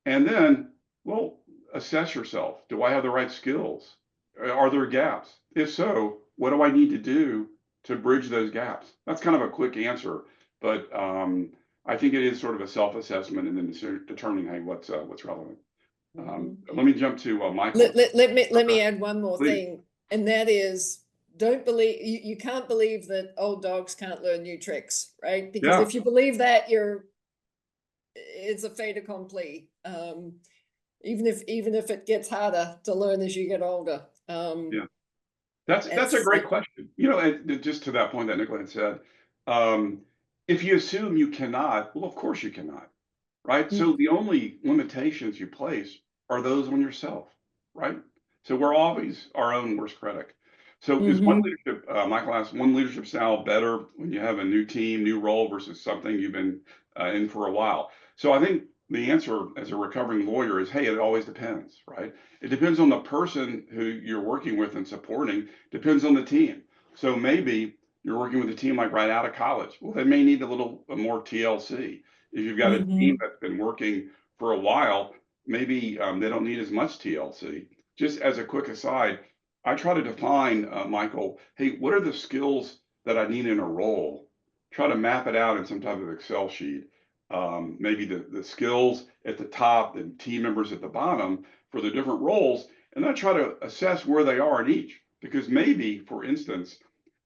Speaker 2: And then, well, assess yourself. Do I have the right skills? Are there gaps? If so, what do I need to do to bridge those gaps? That's kind of a quick answer, but I think it is sort of a self-assessment and then determining, hey, what's relevant. Let me jump to Michael.
Speaker 1: Let me add one more thing, and that is, don't believe you can't believe that old dogs can't learn new tricks, right? Because if you believe that, it's a fait accompli. Even if it gets harder to learn as you get older.
Speaker 2: That's a great question. And just to that point that Nicola had said, if you assume you cannot, well, of course you cannot, right? So the only limitations you place are those on yourself, right? So we're always our own worst critic. So is one leadership, Michael asked, one leadership style better when you have a new team, new role versus something you've been in for a while? So I think the answer as a recovering lawyer is, hey, it always depends, right? It depends on the person who you're working with and supporting, depends on the team. So maybe you're working with a team like right out of college. Well, they may need a little more TLC. If you've got a team that's been working for a while, maybe they don't need as much TLC. Just as a quick aside, I try to define, Michael, hey, what are the skills that I need in a role? Try to map it out in some type of Excel sheet. Maybe the skills at the top and team members at the bottom for the different roles, and then try to assess where they are in each. Because maybe, for instance,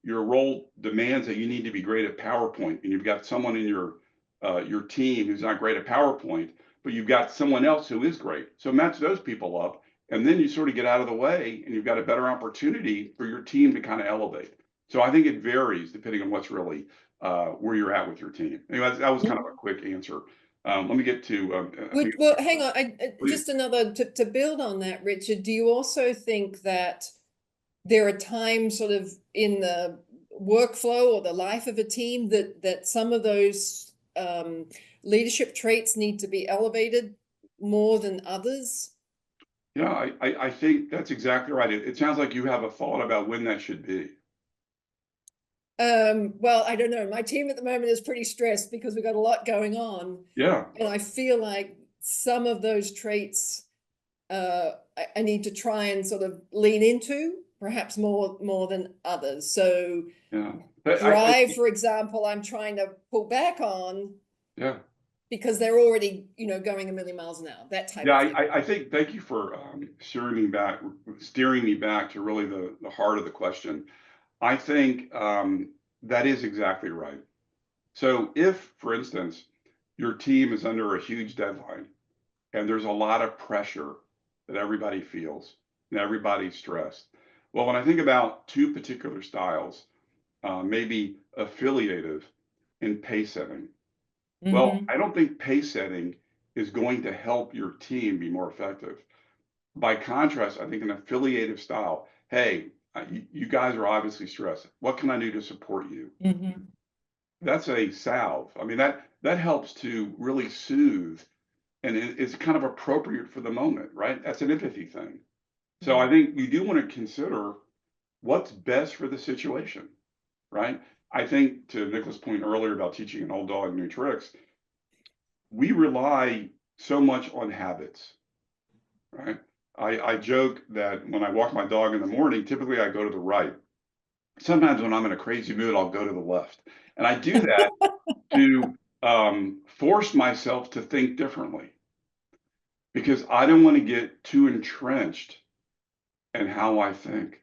Speaker 2: your role demands that you need to be great at PowerPoint, and you've got someone in your team who's not great at PowerPoint, but you've got someone else who is great. So match those people up, and then you sort of get out of the way, and you've got a better opportunity for your team to kind of elevate. So I think it varies depending on what's really where you're at with your team. Anyway, that was kind of a quick answer. Let me get to.
Speaker 1: Well, hang on. Just another to build on that, Richard. Do you also think that there are times sort of in the workflow or the life of a team that some of those leadership traits need to be elevated more than others?
Speaker 2: Yeah, I think that's exactly right. It sounds like you have a thought about when that should be.
Speaker 1: Well, I don't know. My team at the moment is pretty stressed because we've got a lot going on.
Speaker 2: Yeah,
Speaker 1: And I feel like some of those traits I need to try and sort of lean into, perhaps more than others. So
Speaker 2: yeah. But
Speaker 1: drive, for example, I'm trying to pull back on
Speaker 2: yeah.
Speaker 1: because they're already, going a million miles an hour, that type
Speaker 2: Yeah,
Speaker 1: of thing.
Speaker 2: I think thank you for steering me back to really the heart of the question. I think that is exactly right. So if, for instance, your team is under a huge deadline and there's a lot of pressure that everybody feels and everybody's stressed. Well, when I think about two particular styles, maybe affiliative and pace setting. Well,
Speaker 1: Mm-hmm.
Speaker 2: I don't think pace setting is going to help your team be more effective. By contrast, I think an affiliative style, hey, you guys are obviously stressed. What can I do to support you?
Speaker 1: Mm-hmm.
Speaker 2: That's a salve. I mean, that helps to really soothe, and it's kind of appropriate for the moment, right? That's an empathy thing. So I
Speaker 1: Mm-hmm.
Speaker 2: think you do want to consider what's best for the situation, right? I think to Nicholas' point earlier about teaching an old dog new tricks, we rely so much on habits, right? I joke that when I walk my dog in the morning, typically I go to the right. Sometimes when I'm in a crazy mood, I'll go to the left. And I do that to force myself to think differently because I don't want to get too entrenched in how I think.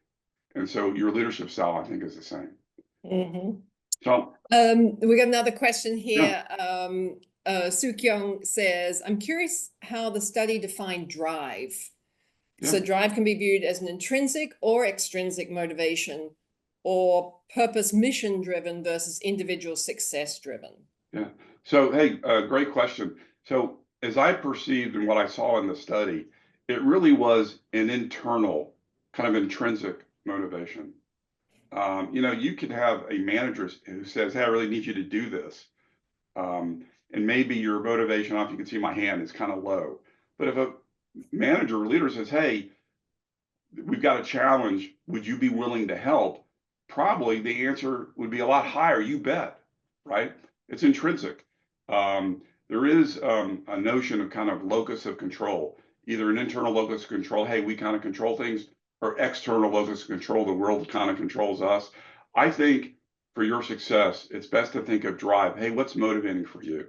Speaker 2: And so your leadership style, I think, is the same.
Speaker 1: Mm-hmm.
Speaker 2: So,
Speaker 1: We got another question
Speaker 2: yeah,
Speaker 1: here. Sukyong says, I'm curious how the study defined drive.
Speaker 2: yeah,
Speaker 1: So drive can be viewed as an intrinsic or extrinsic motivation, or purpose mission driven versus individual success driven.
Speaker 2: yeah. So, hey, great question. So, as I perceived and what I saw in the study, it really was an internal, kind of intrinsic motivation. You could have a manager who says, "Hey, I really need you to do this," and maybe your motivation, if you can see my hand, is kind of low. But if a manager or leader says, "Hey, we've got a challenge. Would you be willing to help?" Probably the answer would be a lot higher. You bet, right? It's intrinsic. There is a notion of kind of locus of control, either an internal locus of control, hey, we kind of control things, or external locus of control, the world kind of controls us. I think for your success, it's best to think of drive. Hey, what's motivating for you?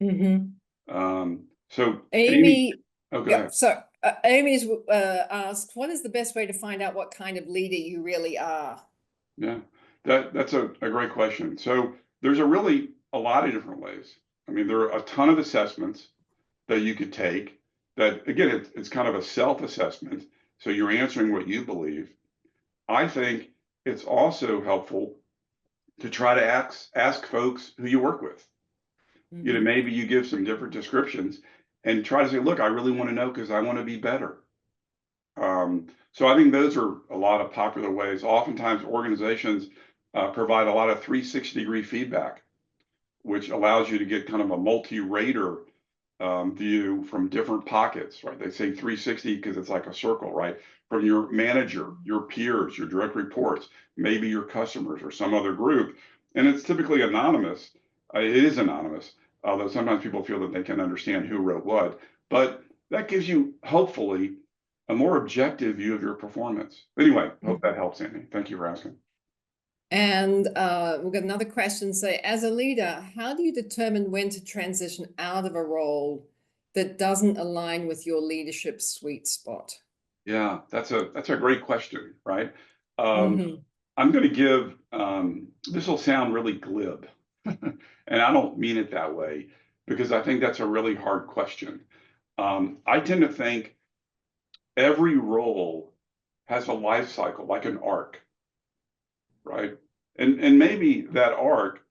Speaker 1: Mm-hmm.
Speaker 2: So, Amy,
Speaker 1: Amy,
Speaker 2: oh, go
Speaker 1: yeah,
Speaker 2: ahead.
Speaker 1: so Amy's asked, what is the best way to find out what kind of leader you really are?
Speaker 2: Yeah, that's a great question. So there's a lot of different ways. I mean, there are a ton of assessments that you could take that again, it's kind of a self-assessment. So you're answering what you believe. I think it's also helpful to try to ask folks who you work with.
Speaker 1: Mm-hmm.
Speaker 2: Maybe you give some different descriptions and try to say, look, I really want to know because I want to be better. So I think those are a lot of popular ways. Oftentimes, organizations provide a lot of 360-degree feedback, which allows you to get kind of a multi-rater view from different pockets, right? They say 360 because it's like a circle, right? From your manager, your peers, your direct reports, maybe your customers or some other group. And it's typically anonymous. It is anonymous, although sometimes people feel that they can understand who wrote what. But that gives you, hopefully, a more objective view of your performance. Anyway, hope that helps, Andy. Thank you for asking.
Speaker 1: And we've got another question. Say, as a leader, how do you determine when to transition out of a role that doesn't align with your leadership sweet spot?
Speaker 2: Yeah, that's a great question, right? Um,
Speaker 1: Mm-hmm.
Speaker 2: I'm going to give, this will sound really glib, and I don't mean it that way because I think that's a really hard question. I tend to think every role has a life cycle, like an arc, right? And maybe that arc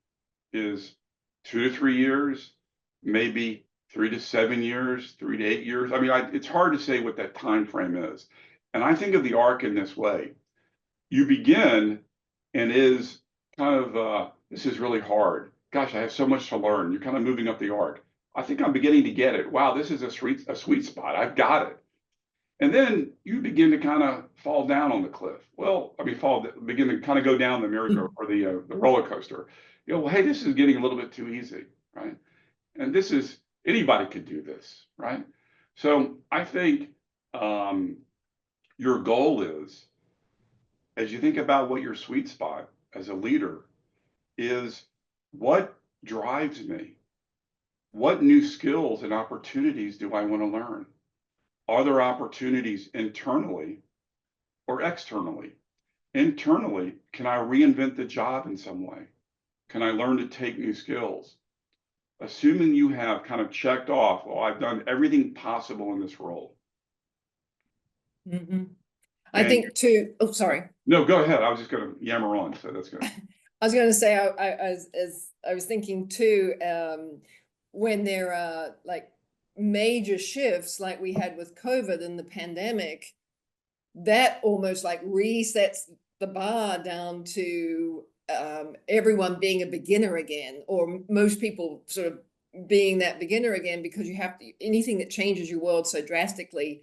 Speaker 2: is 2 to 3 years, maybe 3 to 7 years, 3 to 8 years. I mean, it's hard to say what that time frame is. And I think of the arc in this way. You begin and is kind of, this is really hard. Gosh, I have so much to learn. You're kind of moving up the arc. I think I'm beginning to get it. Wow, this is a sweet spot. I've got it. And then you begin to kind of fall down on the cliff. Well, I mean, begin to kind of go down the merry-go or the roller coaster. You know, well, hey, this is getting a little bit too easy, right? And this is, anybody could do this, right? So I think your goal is, as you think about what your sweet spot as a leader is, what drives me? What new skills and opportunities do I want to learn? Are there opportunities internally or externally? Internally, can I reinvent the job in some way? Can I learn to take new skills? Assuming you have kind of checked off, well, I've done everything possible in this role.
Speaker 1: Mm-hmm. I think too, oh, sorry.
Speaker 2: No, go ahead. I was just going to yammer on, so that's good.
Speaker 1: I was going to say, I was thinking too, when there are like major shifts like we had with COVID and the pandemic, that almost like resets the bar down to everyone being a beginner again, or most people sort of being that beginner again, because you have to, anything that changes your world so drastically,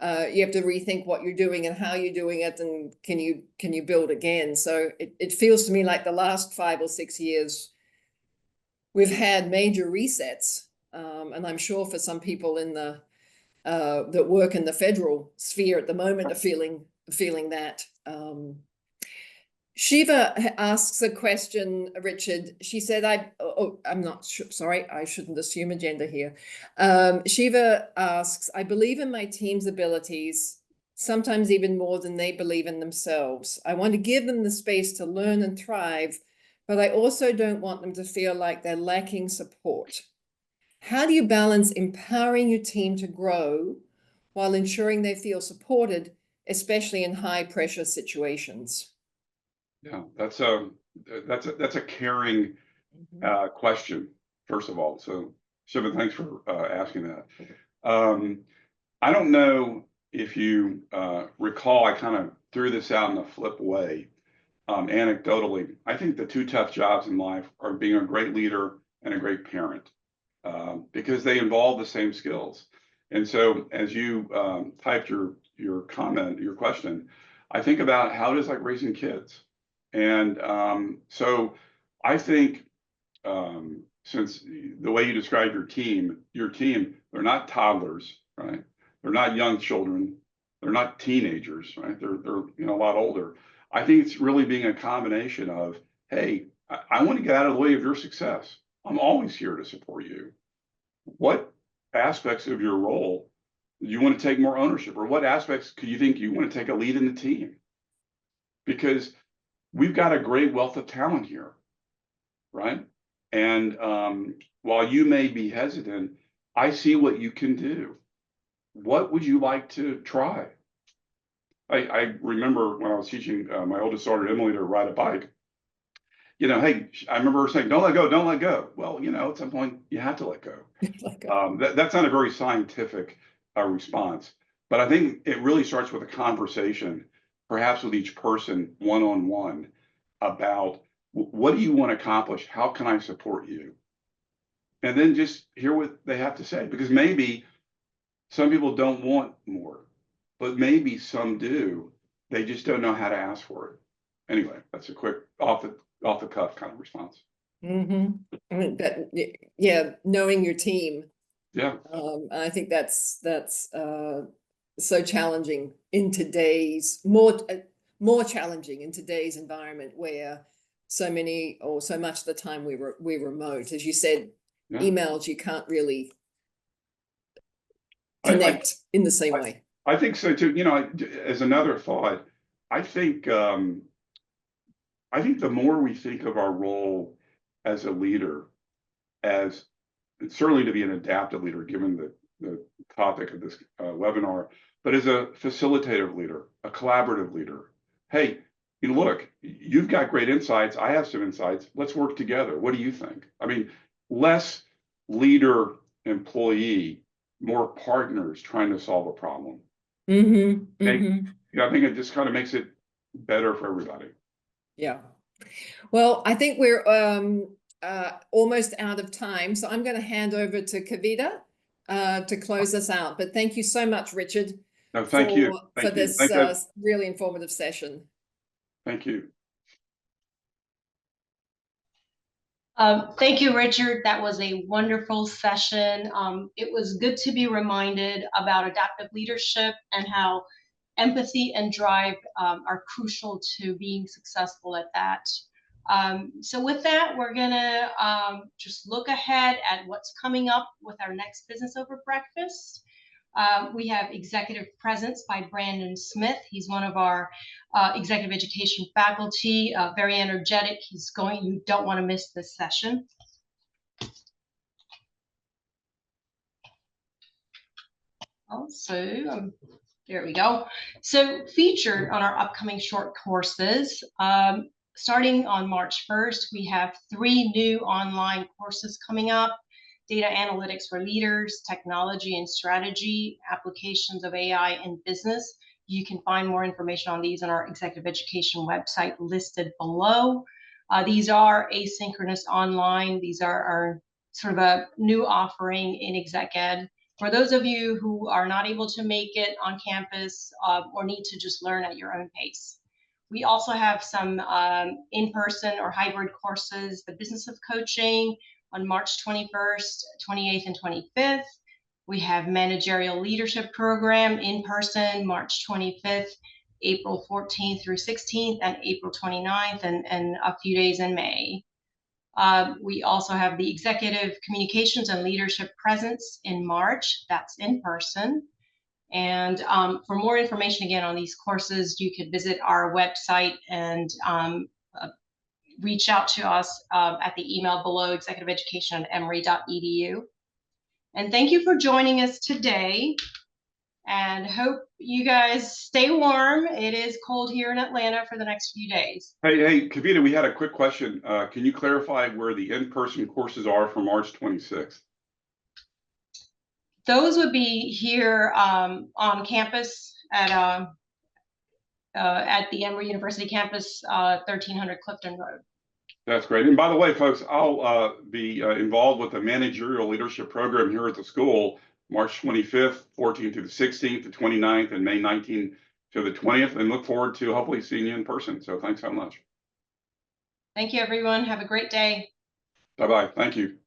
Speaker 1: you have to rethink what you're doing and how you're doing it, and can you build again. So it feels to me like the last 5 or 6 years we've had major resets, and I'm sure for some people in the that work in the federal sphere at the moment are feeling that. Shiva asks a question, Richard. She said, I'm not sure, sorry, I shouldn't assume a gender here. Shiva asks, I believe in my team's abilities, sometimes even more than they believe in themselves. I want to give them the space to learn and thrive, but I also don't want them to feel like they're lacking support. How do you balance empowering your team to grow while ensuring they feel supported, especially in high pressure situations?
Speaker 2: Yeah, that's a caring question, first of all. So, Shiva, thanks for asking that. I don't know if you recall, I kind of threw this out in a flip way, anecdotally. I think the two tough jobs in life are being a great leader and a great parent, because they involve the same skills. And so, as you typed your comment, your question, I think about how it is like raising kids. And so I think, since the way you describe your team, they're not toddlers, right? They're not young children. They're not teenagers, right? They're a lot older. I think it's really being a combination of, hey, I want to get out of the way of your success. I'm always here to support you. What aspects of your role do you want to take more ownership, or what aspects could you think you want to take a lead in the team? Because we've got a great wealth of talent here, right? And while you may be hesitant, I see what you can do. What would you like to try? I remember when I was teaching my oldest daughter, Emily, to ride a bike. Hey, I remember her saying, don't let go, don't let go. Well, at some point you have to let go. That's not a very scientific response, but I think it really starts with a conversation, perhaps with each person one-on-one, about what do you want to accomplish? How can I support you? And then just hear what they have to say, because maybe some people don't want more, but maybe some do. They just don't know how to ask for it. Anyway, that's a quick off the cuff kind of response.
Speaker 1: Mm-hmm. I mean, yeah, knowing your team.
Speaker 2: Yeah.
Speaker 1: I think that's so challenging in today's more challenging in today's environment, where so much of the time we're remote. As you said,
Speaker 2: Yeah.
Speaker 1: emails, you can't really connect in the same way.
Speaker 2: I think so too. As another thought, I think the more we think of our role as a leader, as certainly to be an adaptive leader, given the topic of this webinar, but as a facilitative leader, a collaborative leader. Hey, look, you've got great insights. I have some insights. Let's work together. What do you think? I mean, less leader employee, more partners trying to solve a problem. I think it just kind of makes it better for everybody.
Speaker 1: Yeah. Well, I think we're almost out of time, so I'm going to hand over to Kavita to close us out. But thank you so much, Richard,
Speaker 2: No, thank you.
Speaker 1: for this really informative session.
Speaker 2: Thank you.
Speaker 3: Thank you, Richard. That was a wonderful session. It was good to be reminded about adaptive leadership and how empathy and drive are crucial to being successful at that. So with that, we're gonna just look ahead at what's coming up with our next Business Over Breakfast. We have Executive Presence by Brandon Smith. He's one of our executive education faculty, very energetic. You don't want to miss this session. Also, there we go. So featured on our upcoming short courses, starting on March 1st, we have 3 new online courses coming up: Data Analytics for Leaders, Technology and Strategy, Applications of AI in Business. You can find more information on these on our executive education website listed below. These are asynchronous online. These are our sort of a new offering in exec ed. For those of you who are not able to make it on campus or need to just learn at your own pace. We also have some in-person or hybrid courses: the Business of Coaching on March 21st, 28th, and 25th. We have Managerial Leadership Program in person, March 25th, April 14th through 16th, and April 29th, and a few days in May. We also have the Executive Communications and Leadership Presence in March. That's in person. And for more information, again, on these courses, you could visit our website and reach out to us at the email below, executiveeducation@emory.edu. And thank you for joining us today, and hope you guys stay warm. It is cold here in Atlanta for the next few days.
Speaker 2: Hey, Kavita, we had a quick question. Can you clarify where the in-person courses are for March 26th?
Speaker 3: Those would be here on campus at the Emory University campus, 1300 Clifton Road.
Speaker 2: That's great. And by the way, folks, I'll be involved with the managerial leadership program here at the school, March 25th, 14th to the 16th, the 29th, and May 19th to the 20th, and look forward to hopefully seeing you in person. So thanks so much.
Speaker 3: Thank you, everyone. Have a great day.
Speaker 2: Bye-bye. Thank you.